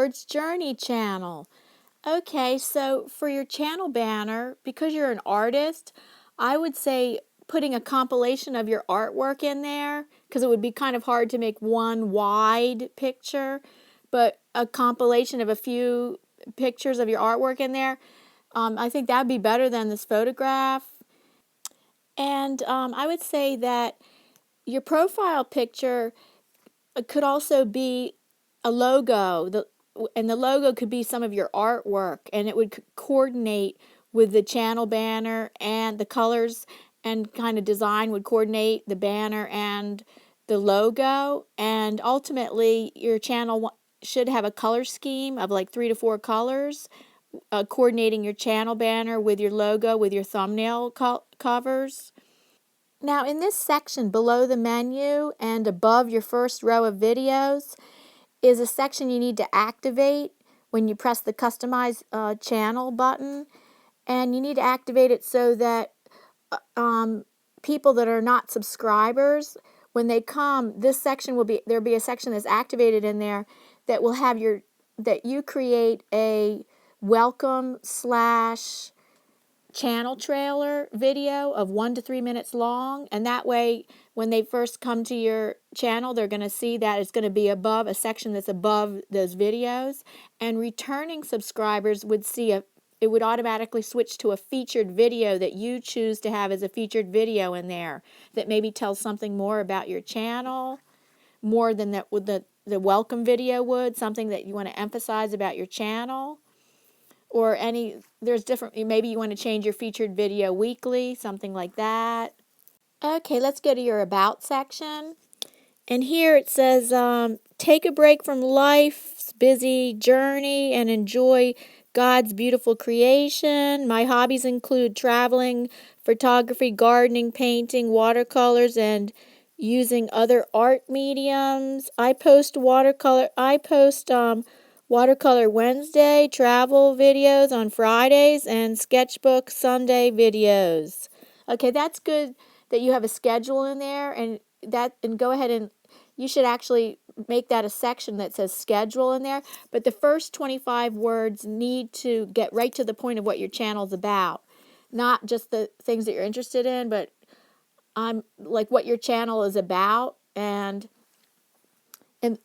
Towards Journey channel. Okay, so for your channel banner, because you're an artist, I would say putting a compilation of your artwork in there, because it would be kind of hard to make one wide picture, but a compilation of a few pictures of your artwork in there, I think that would be better than this photograph. And I would say that your profile picture could also be a logo, and the logo could be some of your artwork, and it would coordinate with the channel banner, and the colors and kind of design would coordinate the banner and the logo. And ultimately your channel should have a color scheme of like 3 to 4 colors, coordinating your channel banner with your logo, with your thumbnail covers. Now in this section below the menu and above your first row of videos is a section you need to activate when you press the Customize Channel button. And you need to activate it so that people that are not subscribers, when they come, this section there'll be a section that's activated in there that will have that you create a welcome / channel trailer video of 1 to 3 minutes long, and that way when they first come to your channel they're going to see that it's going to be above a section that's above those videos, and returning subscribers would see it would automatically switch to a featured video that you choose to have as a featured video in there that maybe tells something more about your channel, more than that would the welcome video would, something that you want to emphasize about your channel. Or there's different, maybe you want to change your featured video weekly, something like that. Okay, let's go to your About section. And here it says, take a break from life's busy journey and enjoy God's beautiful creation. My hobbies include traveling, photography, gardening, painting, watercolors, and using other art mediums. I post Watercolor Wednesday, travel videos on Fridays, and sketchbook Sunday videos. Okay, that's good that you have a schedule in there, and go ahead and you should actually make that a section that says schedule in there. But the first 25 words need to get right to the point of what your channel's about. Not just the things that you're interested in, but like what your channel is about, and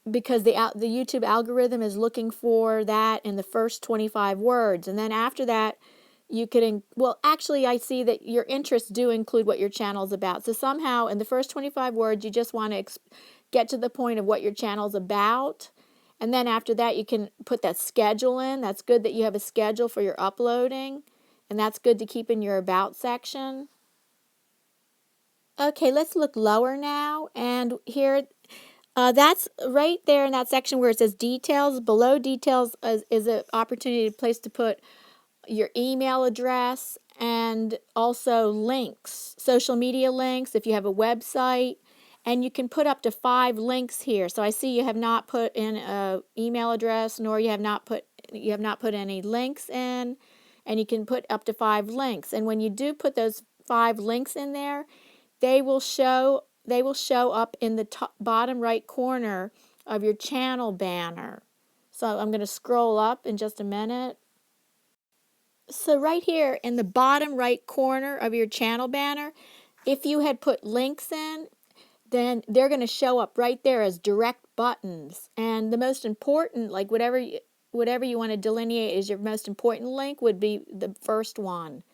because the YouTube algorithm is looking for that in the first 25 words. And then after that, you could, well, actually, I see that your interests do include what your channel is about. So somehow, in the first 25 words, you just want to get to the point of what your channel is about. And then after that, you can put that schedule in. That's good that you have a schedule for your uploading. And that's good to keep in your About section. Okay, let's look lower now. And here, that's right there in that section where it says details. Below details is an opportunity, place to put your email address and also links, social media links if you have a website. And you can put up to 5 links here. So I see you have not put in an email address, nor you have not put any links in. And you can put up to 5 links. And when you do put those 5 links in there, they will show up in the bottom right corner of your channel banner. So I'm going to scroll up in just a minute. So right here in the bottom right corner of your channel banner, if you had put links in, then they're going to show up right there as direct buttons. And the most important, like whatever you want to delineate as your most important link, would be the first one.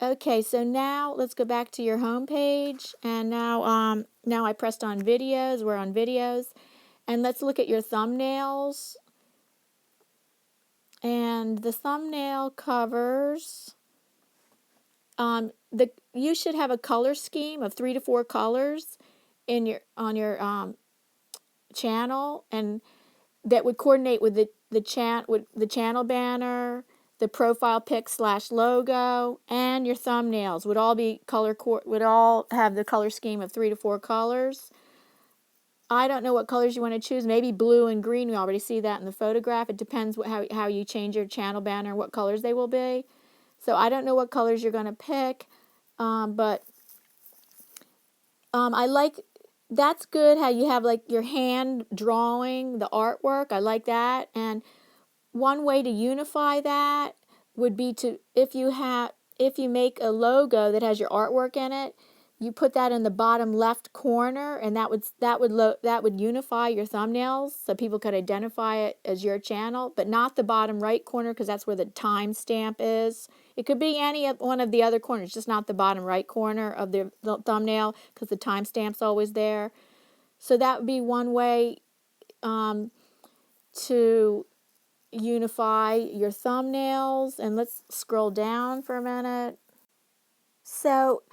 Okay, so now let's go back to your home page, and now I pressed on videos. We're on videos, and let's look at your thumbnails. And the thumbnail covers, you should have a color scheme of 3 to 4 colors on your channel, and that would coordinate with the channel banner, the profile pic / logo, and your thumbnails would all have the color scheme of 3 to 4 colors. I don't know what colors you want to choose. Maybe blue and green. We already see that in the photograph. It depends how you change your channel banner, what colors they will be. So I don't know what colors you're going to pick, but I like that's good how you have like your hand drawing the artwork. I like that. And one way to unify that would be to, if you make a logo that has your artwork in it, you put that in the bottom left corner, and that would unify your thumbnails so people could identify it as your channel, but not the bottom right corner, because that's where the timestamp is. It could be any one of the other corners, just not the bottom right corner of the thumbnail, because the timestamp's always there. So that would be one way to unify your thumbnails. And let's scroll down for a minute. So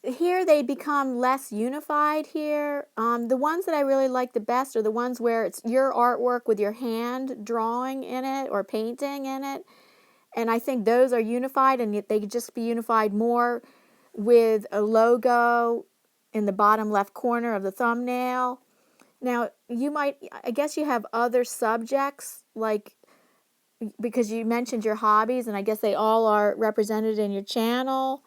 here they become less unified here. The ones that I really like the best are the ones where it's your artwork with your hand drawing in it or painting in it. And I think those are unified, and they could just be unified more with a logo in the bottom left corner of the thumbnail. Now, I guess you have other subjects, like, because you mentioned your hobbies, and I guess they all are represented in your channel.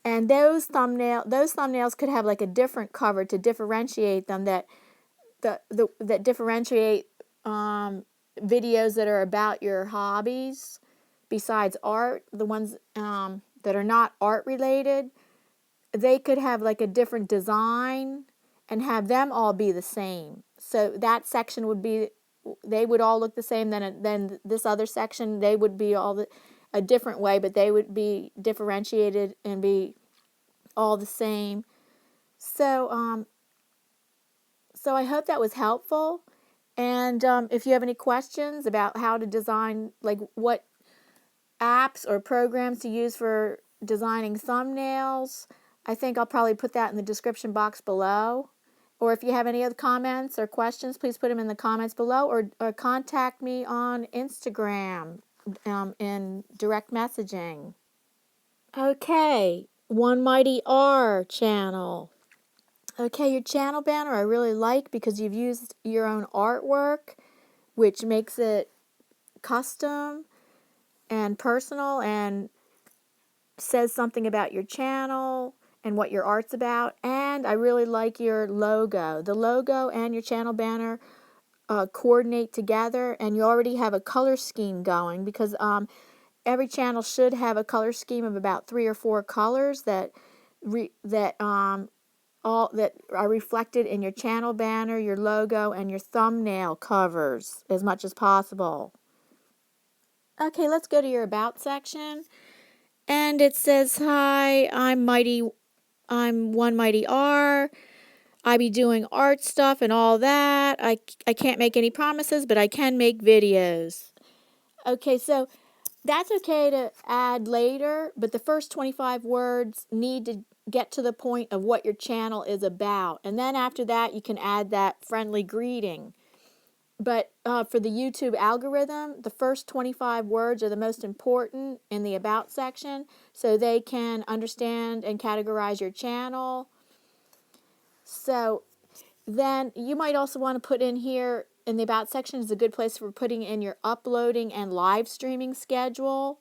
And those thumbnails could have like a different cover to differentiate them, that differentiate videos that are about your hobbies besides art. The ones that are not art related, they could have like a different design and have them all be the same. So that section would be, they would all look the same. Then this other section, they would be all a different way, but they would be differentiated and be all the same. So so I hope that was helpful. And if you have any questions about how to design, like what apps or programs to use for designing thumbnails, I think I'll probably put that in the description box below. Or if you have any other comments or questions, please put them in the comments below, or contact me on Instagram in direct messaging. Okay, One Mighty R channel. Okay, your channel banner I really like because you've used your own artwork, which makes it custom and personal and says something about your channel and what your art's about. And I really like your logo. The logo and your channel banner coordinate together, and you already have a color scheme going, because every channel should have a color scheme of about 3 or 4 colors that are reflected in your channel banner, your logo, and your thumbnail covers as much as possible. Okay, let's go to your About section. And it says, "Hi, I'm One Mighty R. I be doing art stuff and all that. I can't make any promises, but I can make videos." Okay, so that's okay to add later, but the first 25 words need to get to the point of what your channel is about. And then after that, you can add that friendly greeting. But for the YouTube algorithm, the first 25 words are the most important in the About section, so they can understand and categorize your channel. So then you might also want to put in here, in the About section is a good place for putting in your uploading and live streaming schedule.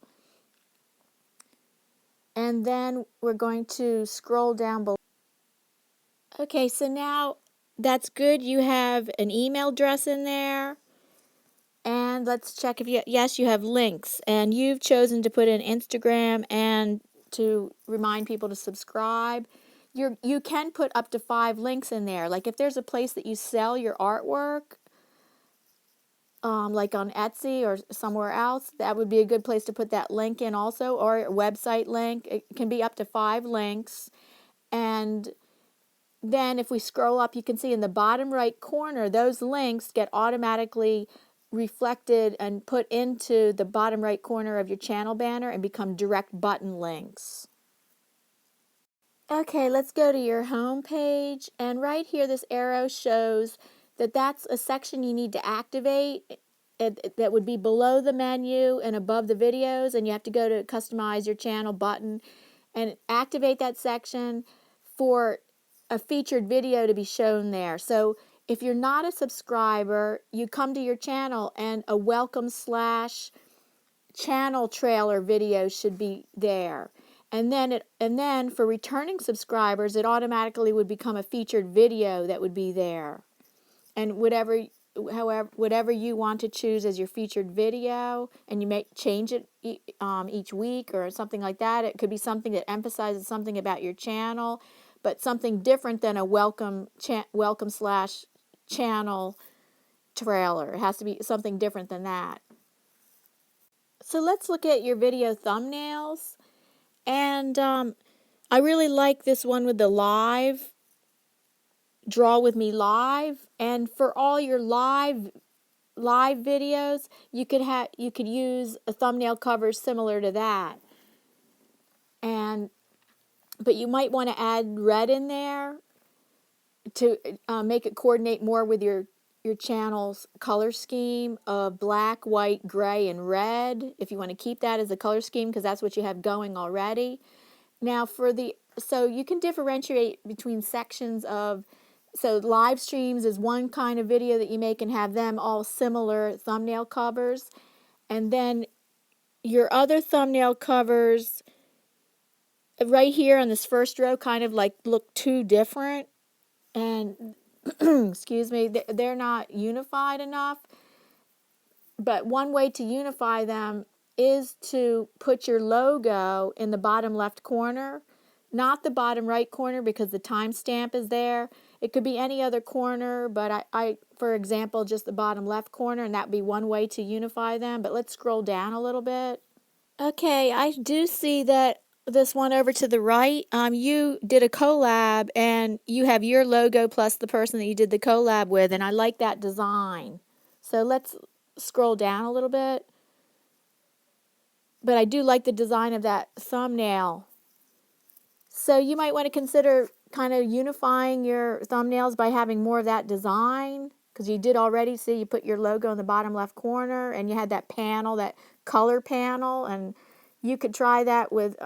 And then we're going to scroll down below. Okay, so now that's good. You have an email address in there. And let's check if yes, you have links. And you've chosen to put in Instagram and to remind people to subscribe. You can put up to 5 links in there. Like if there's a place that you sell your artwork, like on Etsy or somewhere else, that would be a good place to put that link in also, or a website link. It can be up to 5 links. And then if we scroll up, you can see in the bottom right corner, those links get automatically reflected and put into the bottom right corner of your channel banner and become direct button links. Okay, let's go to your home page, and right here this arrow shows that that's a section you need to activate. That would be below the menu and above the videos, and you have to go to customize your channel button and activate that section for a featured video to be shown there. So if you're not a subscriber, you come to your channel and a welcome / channel trailer video should be there. And then for returning subscribers, it automatically would become a featured video that would be there. And whatever you want to choose as your featured video, and you may change it each week or something like that. It could be something that emphasizes something about your channel, but something different than a welcome slash channel trailer. It has to be something different than that. So let's look at your video thumbnails. And I really like this one with the live, draw with me live. And for all your live videos, you could use a thumbnail cover similar to that. But you might want to add red in there to make it coordinate more with your channel's color scheme of black, white, gray, and red, if you want to keep that as a color scheme, because that's what you have going already. Now so you can differentiate between sections of, so live streams is one kind of video that you make and have them all similar thumbnail covers. And then your other thumbnail covers right here on this first row kind of like look too different. And excuse me, they're not unified enough. But one way to unify them is to put your logo in the bottom left corner, not the bottom right corner, because the timestamp is there. It could be any other corner, but I for example, just the bottom left corner, and that would be one way to unify them. But let's scroll down a little bit. Okay, I do see that this one over to the right, you did a collab, and you have your logo plus the person that you did the collab with, and I like that design. So let's scroll down a little bit. But I do like the design of that thumbnail. So you might want to consider kind of unifying your thumbnails by having more of that design, because you did already see you put your logo in the bottom left corner, and you had that panel, that color panel, and you could try that with,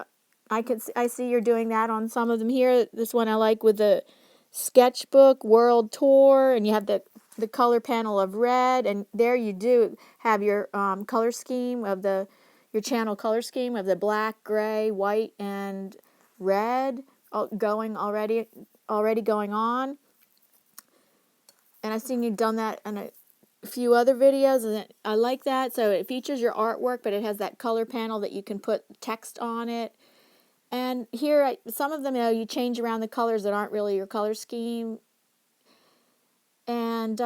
I see you're doing that on some of them here. This one I like with the sketchbook world tour, and you have the color panel of red, and there you do have your color scheme of your channel color scheme of the black, gray, white, and red going already going on. And I've seen you've done that in a few other videos, and I like that. So it features your artwork, but it has that color panel that you can put text on it. And here, some of them, you change around the colors that aren't really your color scheme. And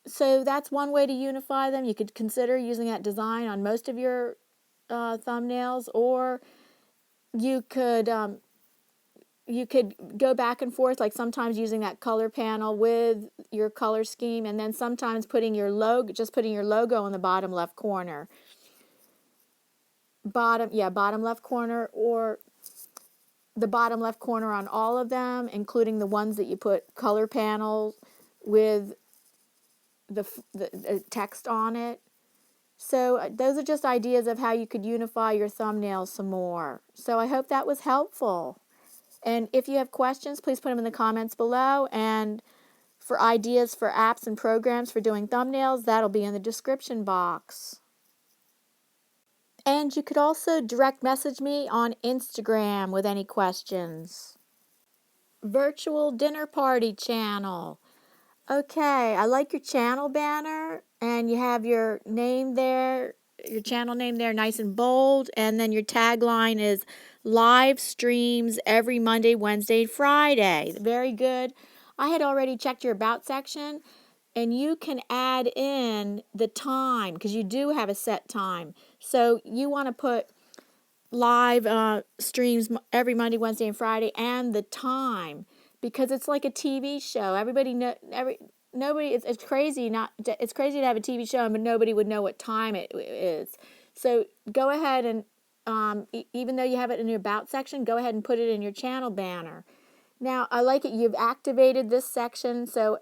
so that's one way to unify them. You could consider using that design on most of your thumbnails, or you could go back and forth, like sometimes using that color panel with your color scheme, and then sometimes putting your logo in the bottom left corner. Bottom left corner, or the bottom left corner on all of them, including the ones that you put color panels with the text on it. So those are just ideas of how you could unify your thumbnails some more. So I hope that was helpful. And if you have questions, please put them in the comments below. And for ideas for apps and programs for doing thumbnails, that'll be in the description box. And you could also direct message me on Instagram with any questions. Virtual dinner party channel. Okay, I like your channel banner, and you have your name there, your channel name there, nice and bold, and then your tagline is live streams every Monday, Wednesday, Friday. Very good. I had already checked your about section, and you can add in the time, because you do have a set time. So you want to put live streams every Monday, Wednesday, and Friday, and the time, because it's like a TV show. It's crazy to have a TV show, but nobody would know what time it is. So go ahead and even though you have it in your about section, go ahead and put it in your channel banner. Now, I like it. You've activated this section. So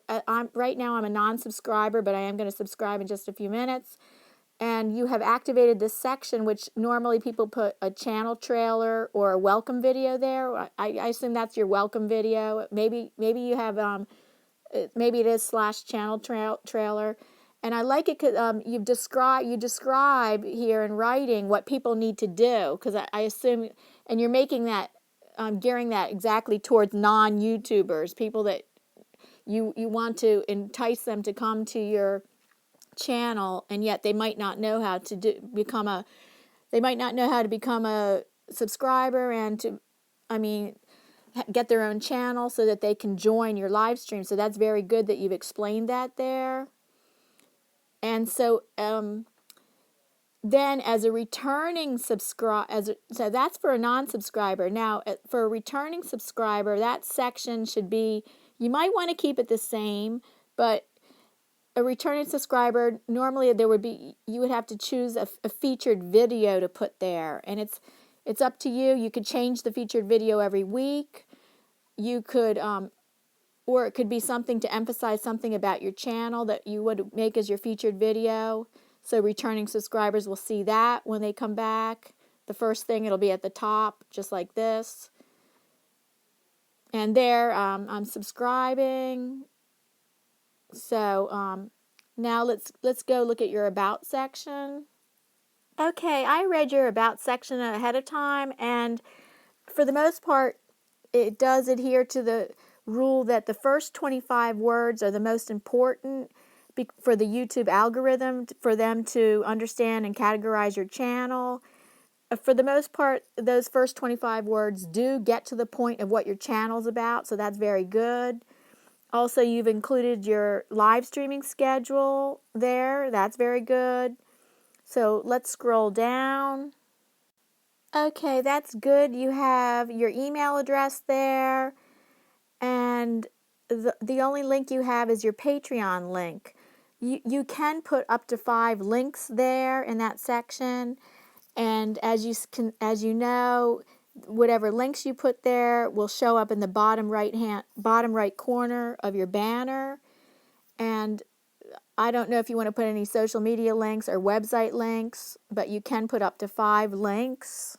right now I'm a non-subscriber, but I am going to subscribe in just a few minutes. And you have activated this section, which normally people put a channel trailer or a welcome video there. I assume that's your welcome video. Maybe you have maybe it is /channel trailer. And I like it because you describe here in writing what people need to do, because I assume and you're making that, gearing that exactly towards non-YouTubers, people that you want to entice them to come to your channel, and yet they might not know how to they might not know how to become a subscriber and to, I mean, get their own channel so that they can join your live stream. So that's very good that you've explained that there. And so then as a returning subscriber, so that's for a non-subscriber. Now for a returning subscriber, that section should be, you might want to keep it the same, but a returning subscriber, normally you would have to choose a featured video to put there, and it's up to you. You could change the featured video every week. You could, or it could be something to emphasize something about your channel that you would make as your featured video. So returning subscribers will see that when they come back. The first thing, it'll be at the top, just like this. And there, I'm subscribing. So now let's go look at your About section. Okay, I read your About section ahead of time, and for the most part, it does adhere to the rule that the first 25 words are the most important for the YouTube algorithm, for them to understand and categorize your channel. For the most part, those first 25 words do get to the point of what your channel's about, so that's very good. Also, you've included your live streaming schedule there. That's very good. So let's scroll down. Okay, that's good. You have your email address there, and the only link you have is your Patreon link. You can put up to 5 links there in that section, and as you know, whatever links you put there will show up in the bottom right corner of your banner. And I don't know if you want to put any social media links or website links, but you can put up to 5 links.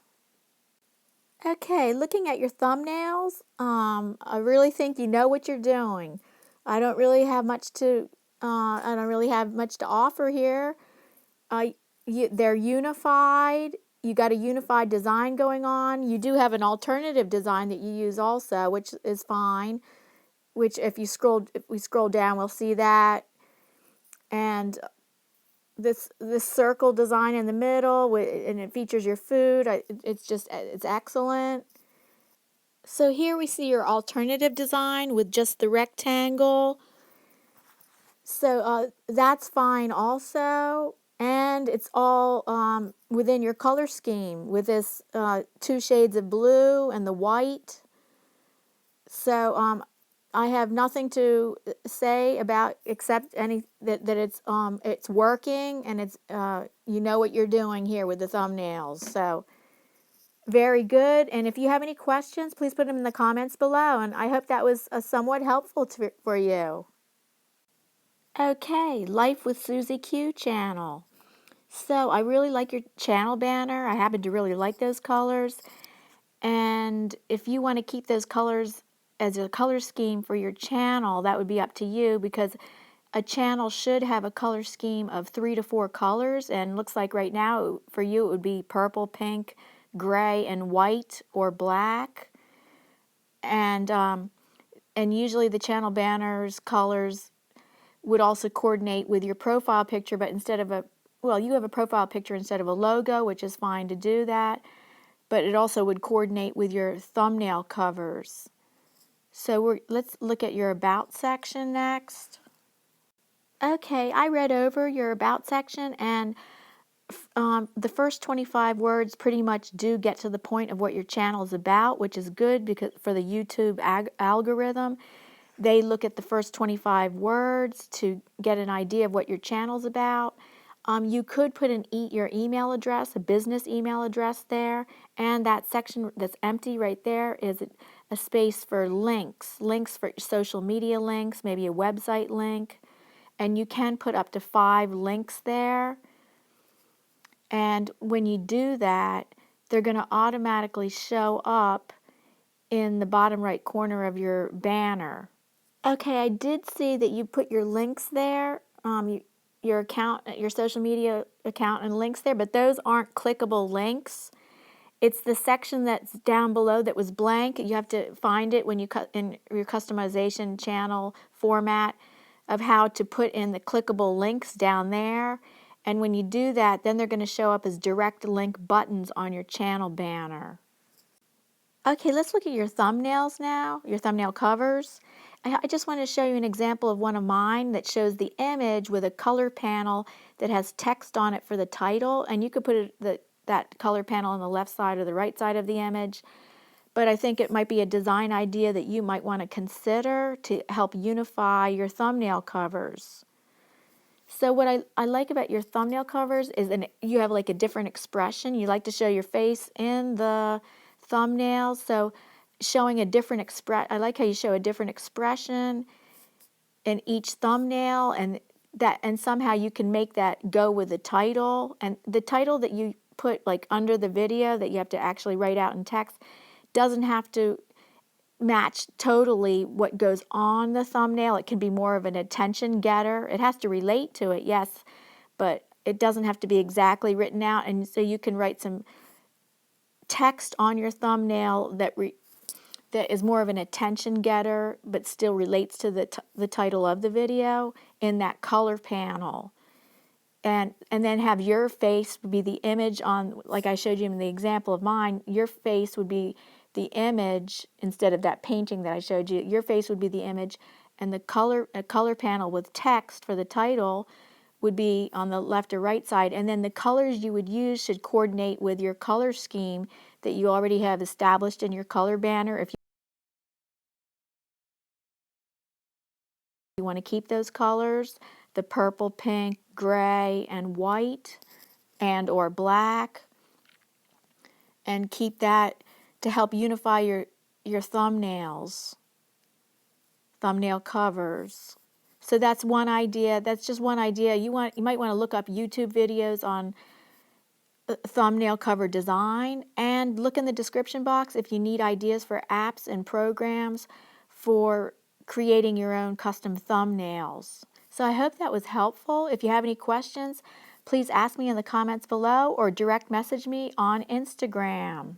Okay, looking at your thumbnails, I really think you know what you're doing. I don't really have much to offer here. They're unified. You got a unified design going on. You do have an alternative design that you use also, which is fine. Which if we scroll down, we'll see that. And this circle design in the middle, and it features your food. It's excellent. So here we see your alternative design with just the rectangle. So that's fine also. And it's all within your color scheme with this 2 shades of blue and the white. So I have nothing to say about except that it's working, and it's you know what you're doing here with the thumbnails. So very good. And if you have any questions, please put them in the comments below. And I hope that was somewhat helpful for you. Okay, Life with Suzzy Q channel. So I really like your channel banner. I happen to really like those colors. And if you want to keep those colors as a color scheme for your channel, that would be up to you, because a channel should have a color scheme of 3 to 4 colors, and looks like right now for you it would be purple, pink, gray, and white or black. And usually the channel banners colors would also coordinate with your profile picture, but instead of you have a profile picture instead of a logo, which is fine to do that, but it also would coordinate with your thumbnail covers. So let's look at your About section next. Okay, I read over your About section, and the first 25 words pretty much do get to the point of what your channel is about, which is good because for the YouTube algorithm, they look at the first 25 words to get an idea of what your channel's about. You could put your email address, a business email address there, and that section that's empty right there is a space for links for social media links, maybe a website link, and you can put up to 5 links there. And when you do that, they're going to automatically show up in the bottom right corner of your banner. Okay, I did see that you put your links there, your account, your social media account and links there, but those aren't clickable links. It's the section that's down below that was blank. You have to find it when you cut in your customization channel format of how to put in the clickable links down there. And when you do that, then they're going to show up as direct link buttons on your channel banner. Okay, let's look at your thumbnails now, your thumbnail covers. I just want to show you an example of one of mine that shows the image with a color panel that has text on it for the title, and you could put that color panel on the left side or the right side of the image. But I think it might be a design idea that you might want to consider to help unify your thumbnail covers. So what I like about your thumbnail covers is you have like a different expression. You like to show your face in the thumbnail, so showing a different I like how you show a different expression in each thumbnail, and somehow you can make that go with the title, and the title that you put like under the video that you have to actually write out in text doesn't have to match totally what goes on the thumbnail. It can be more of an attention getter. It has to relate to it, yes, but it doesn't have to be exactly written out. And so you can write some text on your thumbnail that is more of an attention getter, but still relates to the title of the video in that color panel. And then have your face be the image on, like I showed you in the example of mine, your face would be the image instead of that painting that I showed you. Your face would be the image, and a color panel with text for the title would be on the left or right side, and then the colors you would use should coordinate with your color scheme that you already have established in your color banner. If you want to keep those colors, the purple, pink, gray, and white, and or black, and keep that to help unify your thumbnails, thumbnail covers. So that's one idea. That's just one idea. You might want to look up YouTube videos on thumbnail cover design, and look in the description box if you need ideas for apps and programs for creating your own custom thumbnails. So I hope that was helpful. If you have any questions, please ask me in the comments below or direct message me on Instagram.